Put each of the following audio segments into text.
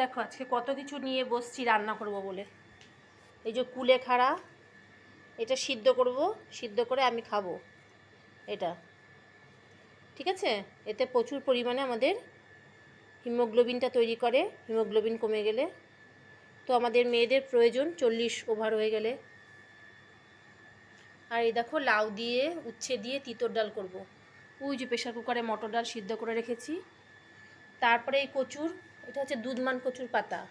দেখো আজকে কত কিছু নিয়ে বসছি রান্না করব বলে। এই যে কুলেখাড়া, এটা সিদ্ধ করব, সিদ্ধ করে আমি খাবো এটা, ঠিক আছে। এতে প্রচুর পরিমাণে আমাদের হিমোগ্লোবিনটা তৈরি করে, হিমোগ্লোবিন কমে গেলে তো আমাদের মেয়েদের প্রয়োজন 40 ওভার হয়ে গেলে। আর এই দেখো লাউ দিয়ে উচ্ছে দিয়ে তিতর ডাল করব। ওই যে প্রেশার কুকারে মটর ডাল সিদ্ধ করে রেখেছি। তারপরে এই কচুর, এটা হচ্ছে দুধমান কচুর পাতা,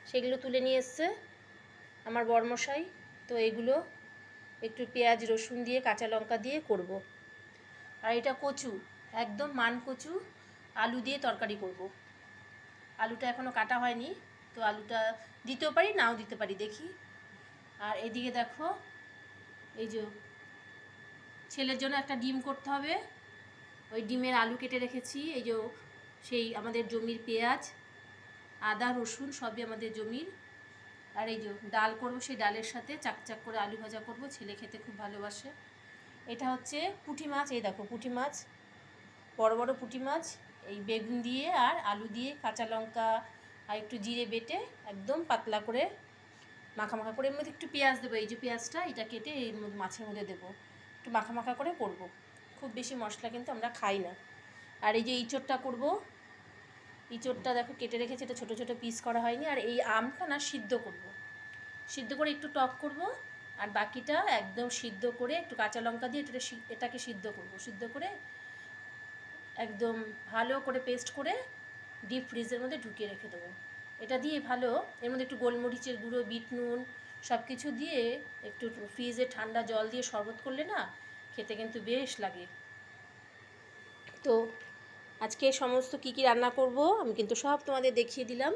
সেগুলো তুলে নিয়ে এসছে আমার বরমশাই। তো এগুলো একটু পেঁয়াজ রসুন দিয়ে কাঁচা লঙ্কা দিয়ে করব। আর এটা কচু, একদম মান কচু, আলু দিয়ে তরকারি করব। আলুটা এখনও কাটা হয়নি, তো আলুটা দিতেও পারি নাও দিতে পারি, দেখি। আর এদিকে দেখো, এই যে ছেলের জন্য একটা ডিম করতে হবে, ওই ডিমের আলু কেটে রেখেছি। এই যে সেই আমাদের জমির পেঁয়াজ আদা রসুন সবই আমাদের জমির। আর এই যে ডাল করব, সেই ডালের সাথে চাকচাক করে আলু ভাজা করব, ছেলে খেতে খুব ভালোবাসে। এটা হচ্ছে পুঁটি মাছ, এই দেখো পুঁটি মাছ, বড় বড় পুঁটি মাছ। এই বেগুন দিয়ে আর আলু দিয়ে কাঁচা লঙ্কা আর একটু জিরে বেটে একদম পাতলা করে মাখা মাখা করে, এর মধ্যে একটু পেঁয়াজ দেবো, এই যে পেঁয়াজটা এটা কেটে এর মধ্যে মাছের মধ্যে দেবো, একটু মাখা মাখা করে করব। খুব বেশি মশলা কিন্তু আমরা খাই না। আর এই যে ইঁচড়টা করব, ইঁচড়টা দেখো কেটে রেখেছি, এটা ছোটো ছোটো পিস করা হয়নি। আর এই আমটা না সিদ্ধ করব, সিদ্ধ করে একটু টক করব, আর বাকিটা একদম সিদ্ধ করে একটু কাঁচা লঙ্কা দিয়ে এটাকে সিদ্ধ করব, সিদ্ধ করে একদম ভালো করে পেস্ট করে ডিপ ফ্রিজের মধ্যে ঢুকিয়ে রেখে দেবো। এটা দিয়ে ভালো, এর মধ্যে একটু গোলমরিচের গুঁড়ো, বিট নুন সব কিছু দিয়ে একটু ফ্রিজে ঠান্ডা জল দিয়ে শরবত করলে না খেতে কিন্তু বেশ লাগে। তো আজকে সমস্ত কী কী রান্না করব আমি কিন্তু সব তোমাদের দেখিয়ে দিলাম।